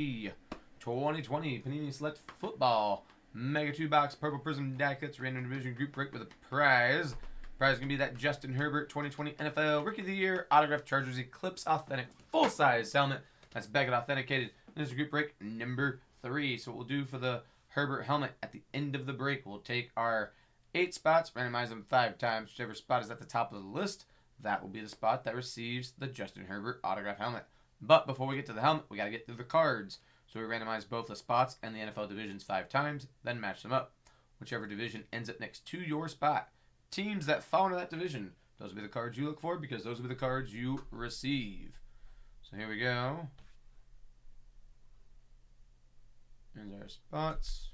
2020 Panini Select Football Mega 2-box Purple Prism die cuts random division group break with a prize. Prize is going to be that Justin Herbert 2020 NFL Rookie of the Year Autographed Chargers Eclipse Authentic full-size helmet. That's Beckett authenticated. This is group break number 3. So what we'll do for the Herbert helmet at the end of the break, we'll take our 8 spots, randomize them 5 times. Whichever spot is at the top of the list, that will be the spot that receives the Justin Herbert autograph helmet. But before we get to the helmet, we got to get through the cards. So we randomize both the spots and the NFL divisions 5 times, then match them up. Whichever division ends up next to your spot. Teams that fall into that division, those will be the cards you look for because those will be the cards you receive. So here we go. Here's our spots.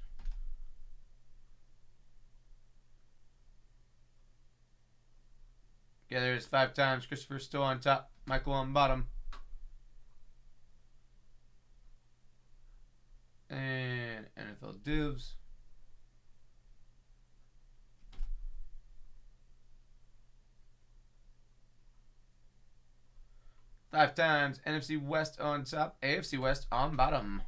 Okay, there's 5 times. Christopher's still on top. Michael on bottom. And NFL divs. Five times. NFC West on top. AFC West on bottom.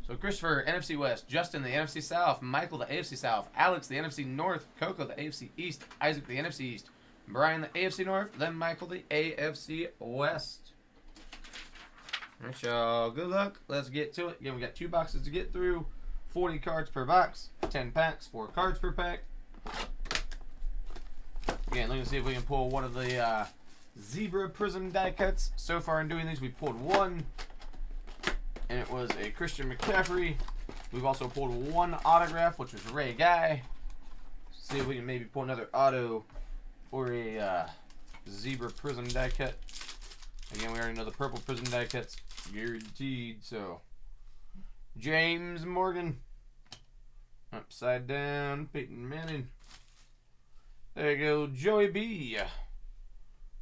So Christopher, NFC West. Justin, the NFC South. Michael, the AFC South. Alex, the NFC North. Coco, the AFC East. Isaac, the NFC East. Brian, the AFC North. Then Michael, the AFC West. Alright, y'all. Good luck. Let's get to it. Again, we got 2 boxes to get through. 40 cards per box. 10 packs. 4 cards per pack. Again, let's see if we can pull one of the Zebra Prism die cuts. So far in doing these, we pulled one. And it was a Christian McCaffrey. We've also pulled one autograph, which was Ray Guy. See if we can maybe pull another auto or a Zebra Prism die cut. Again, we already know the purple Prism die cuts guaranteed. So, James Morgan. Upside down, Peyton Manning. There you go, Joey B.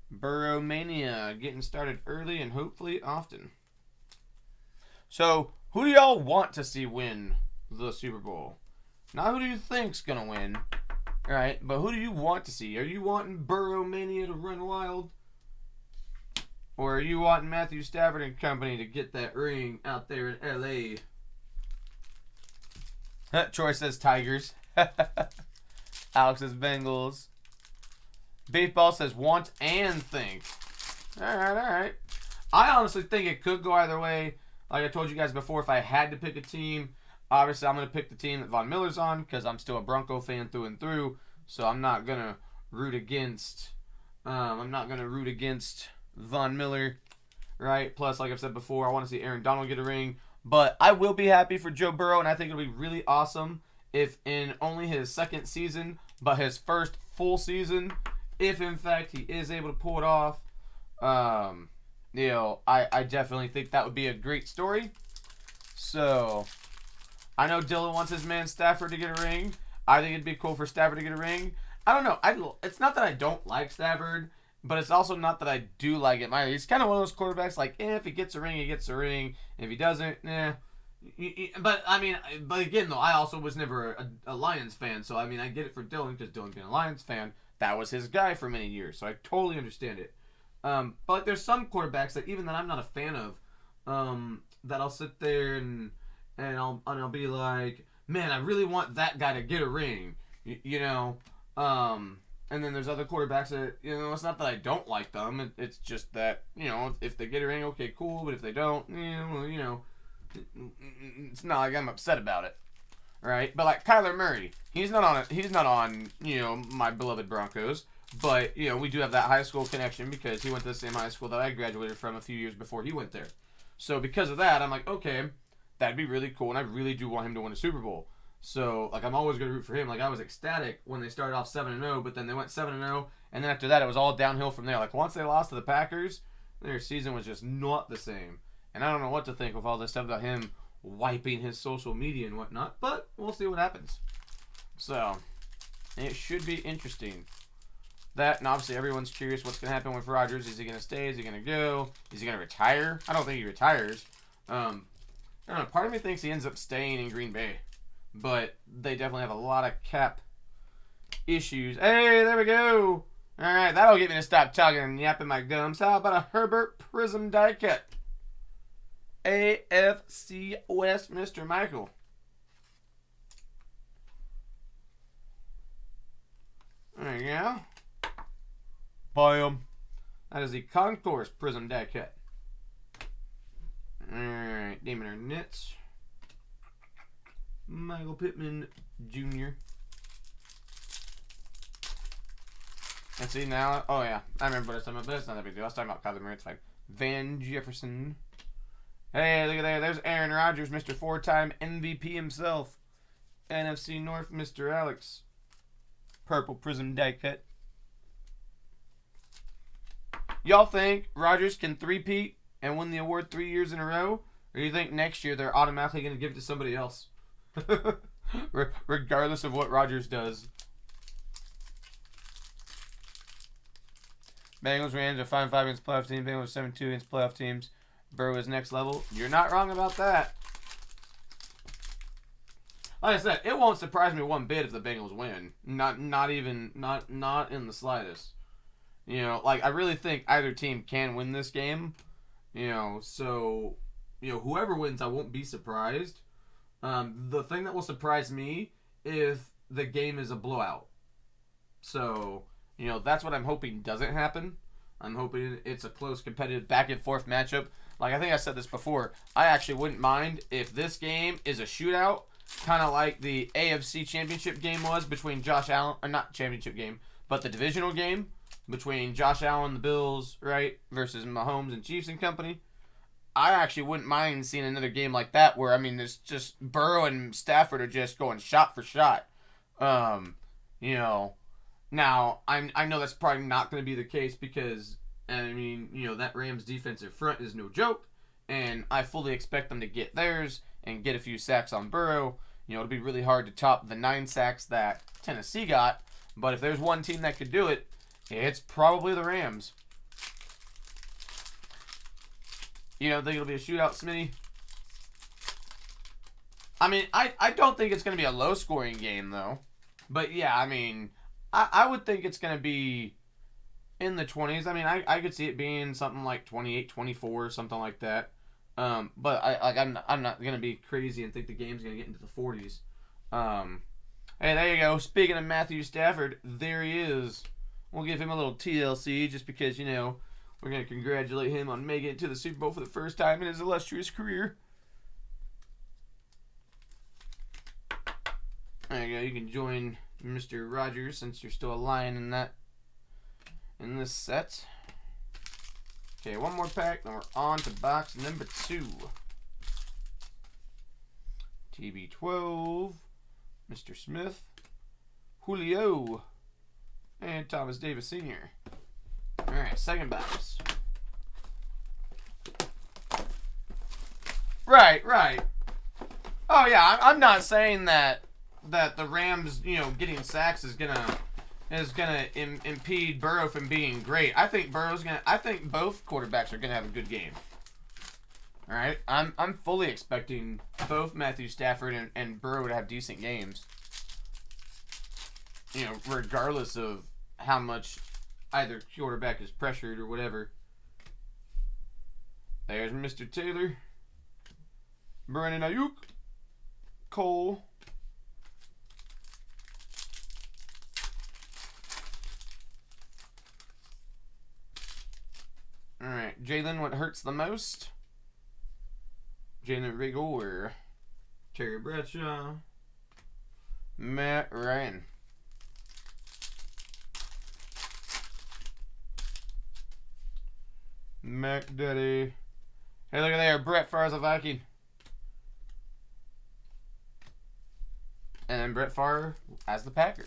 Burrow Mania. Getting started early and hopefully often. So, who do y'all want to see win the Super Bowl? Not who do you think's going to win. Alright, but who do you want to see? Are you wanting Burrow Mania to run wild? Or are you wanting Matthew Stafford and company to get that ring out there in L.A.? Troy says Tigers. Alex says Bengals. Baseball says want and think. Alright. I honestly think it could go either way. Like I told you guys before, if I had to pick a team, obviously I'm going to pick the team that Von Miller's on because I'm still a Bronco fan through and through. So I'm not going to root against Von Miller, right? Plus, like I've said before, I want to see Aaron Donald get a ring. But I will be happy for Joe Burrow, and I think it'll be really awesome if in only his 2nd season, but his first full season, if in fact he is able to pull it off. You know, I definitely think that would be a great story. So, I know Dylan wants his man Stafford to get a ring. I think it'd be cool for Stafford to get a ring. I don't know. It's not that I don't like Stafford, but it's also not that I do like him either. He's kind of one of those quarterbacks, like, if he gets a ring, he gets a ring. If he doesn't, But, but again, though, I also was never a Lions fan. So, I mean, I get it for Dylan because Dylan being a Lions fan, that was his guy for many years. So, I totally understand it. But there's some quarterbacks that even that I'm not a fan of, that I'll sit there and I'll be like, man, I really want that guy to get a ring, you know. And then there's other quarterbacks that, you know, it's not that I don't like them. It's just that, you know, if they get a ring, okay, cool. But if they don't, you know, it's not like I'm upset about it, right? But like Kyler Murray, he's not on, you know, my beloved Broncos. But, you know, we do have that high school connection because he went to the same high school that I graduated from a few years before he went there. So because of that, I'm like, okay, that'd be really cool, and I really do want him to win a Super Bowl. So, like, I'm always going to root for him. Like, I was ecstatic when they started off 7-0, but then they went 7-0, and then after that, it was all downhill from there. Like, once they lost to the Packers, their season was just not the same. And I don't know what to think with all this stuff about him wiping his social media and whatnot, but we'll see what happens. So, it should be interesting. That, and obviously everyone's curious what's going to happen with Rodgers. Is he going to stay? Is he going to go? Is he going to retire? I don't think he retires. I don't know. Part of me thinks he ends up staying in Green Bay. But they definitely have a lot of cap issues. Hey, there we go. Alright, that'll get me to stop talking and yapping my gums. How about a Herbert Prism die cut? AFC West, Mr. Michael. There you go. Bam. That is the Concourse Prism die cut. Alright, Damon Arnett. Michael Pittman Jr. And see now, oh yeah, I remember what I was talking about, but it's not that big deal. I was talking about Kyler Murray, it's fine. Van Jefferson. Hey, look at there. There's Aaron Rodgers, Mr. 4-time MVP himself. NFC North, Mr. Alex. Purple Prism die cut. Y'all think Rodgers can three-peat and win the award 3 years in a row? Or do you think next year they're automatically going to give it to somebody else? Regardless of what Rodgers does. Bengals, Rams are 5-5 against playoff teams. Bengals 7-2 against playoff teams. Burrow is next level. You're not wrong about that. Like I said, it won't surprise me one bit if the Bengals win. Not in the slightest. You know, like I really think either team can win this game. You know, so whoever wins, I won't be surprised. The thing that will surprise me if the game is a blowout. So, that's what I'm hoping doesn't happen. I'm hoping it's a close, competitive, back-and-forth matchup. Like, I think I said this before. I actually wouldn't mind if this game is a shootout, kind of like the AFC Championship game was between Josh Allen, or not championship game, but the divisional game between Josh Allen, the Bills, right, versus Mahomes and Chiefs and company. I actually wouldn't mind seeing another game like that where, there's just Burrow and Stafford are just going shot for shot. Now, I know that's probably not going to be the case because, that Rams defensive front is no joke, and I fully expect them to get theirs and get a few sacks on Burrow. It'll be really hard to top the 9 sacks that Tennessee got, but if there's one team that could do it, it's probably the Rams. You don't think it'll be a shootout, Smitty? I don't think it's going to be a low-scoring game, though. But, yeah, I would think it's going to be in the 20s. I could see it being something like 28, 24, something like that. But I'm not going to be crazy and think the game's going to get into the 40s. Hey, there you go. Speaking of Matthew Stafford, there he is. We'll give him a little TLC just because, we're going to congratulate him on making it to the Super Bowl for the first time in his illustrious career. There you go. You can join Mr. Rogers since you're still a lion in this set. Okay, one more pack, then we're on to box number 2. TB12, Mr. Smith, Julio, and Thomas Davis Sr. Alright, second box. Right. Oh yeah, I'm not saying that the Rams, getting sacks is gonna impede Burrow from being great. I think both quarterbacks are gonna have a good game. All right, I'm fully expecting both Matthew Stafford and Burrow to have decent games. Regardless of how much either quarterback is pressured or whatever. There's Mr. Taylor, Brandon Ayuk, Cole. Alright, Jalen, what hurts the most? Jalen Rigor, Terry Bradshaw, Matt Ryan. Mac Daddy. Hey, look at there. Brett Favre's a Viking. And then Brett Favre as the Packer.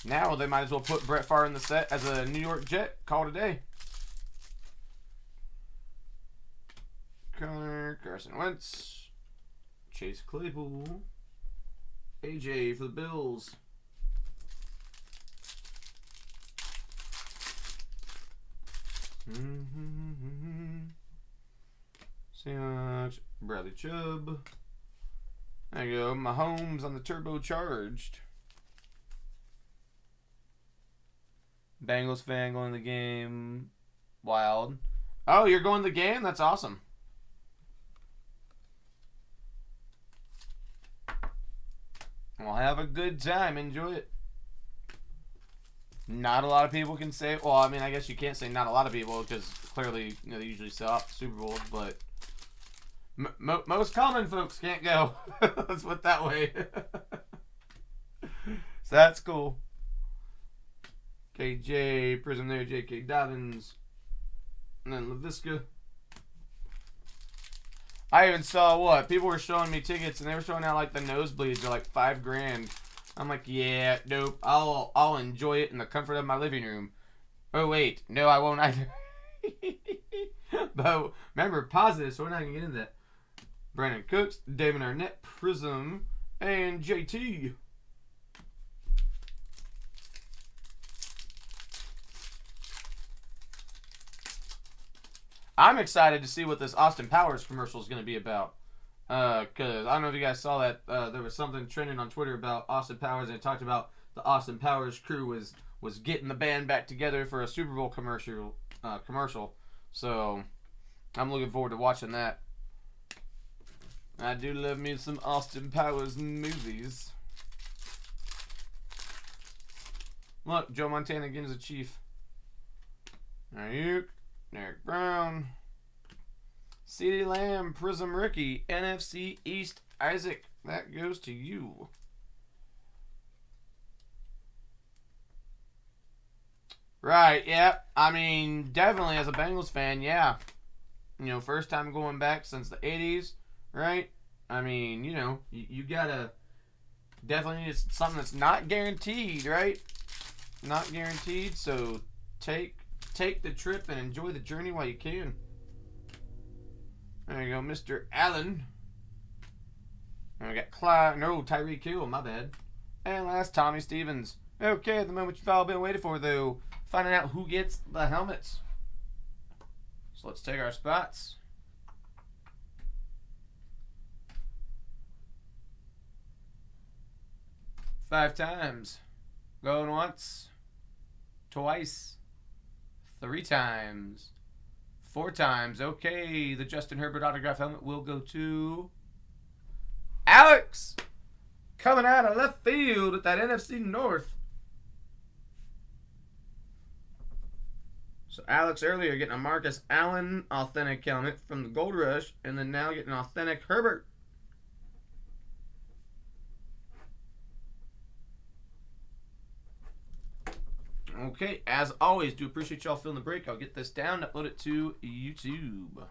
Now they might as well put Brett Favre in the set as a New York Jet. Call it a day. Carson Wentz. Chase Claypool. AJ for the Bills. Seahawks, Bradley Chubb. There you go. Mahomes on the turbocharged. Bengals fan going to the game. Wild. Oh, you're going to the game? That's awesome. Well, have a good time. Enjoy it. Not a lot of people can say. Well, I mean, I guess you can't say not a lot of people because clearly, you know, they usually sell out the Super Bowl. But most common folks can't go. Let's put it that way. So that's cool. KJ, Prism there, J.K. Dobbins, and then LaVisca. I even saw what? People were showing me tickets and they were showing out like the nosebleeds are like $5,000. I'm like, yeah, nope. I'll enjoy it in the comfort of my living room. Oh wait, no, I won't either. But remember, positive, so we're not gonna get into that. Brandon Cooks, David Arnett, Prism, and JT. I'm excited to see what this Austin Powers commercial is going to be about. Because I don't know if you guys saw that. There was something trending on Twitter about Austin Powers, and it talked about the Austin Powers crew was getting the band back together for a Super Bowl commercial. So I'm looking forward to watching that. I do love me some Austin Powers movies. Look, Joe Montana again is a Chief. Ayuk, Derek Brown, CeeDee Lamb, Prism Rookie, NFC East Isaac. That goes to you. Right, yeah. I mean, definitely as a Bengals fan, yeah. You know, first time going back since the 80s, right? I mean, you know, you gotta definitely need something that's not guaranteed, right? Not guaranteed, so take the trip and enjoy the journey while you can. There you go, Mr. Allen. And we got Clyde. No, Tyreek Hill, my bad. And last, Tommy Stevens. Okay, the moment you've all been waiting for, though. Finding out who gets the helmets. So let's take our spots. Five times. Going once. Twice. 3 times. 4 times. Okay, the Justin Herbert autograph helmet will go to Alex. Coming out of left field with that NFC North. So Alex earlier getting a Marcus Allen authentic helmet from the Gold Rush, and then now getting an authentic Herbert. Okay, as always, do appreciate y'all filling the break. I'll get this down, upload it to YouTube.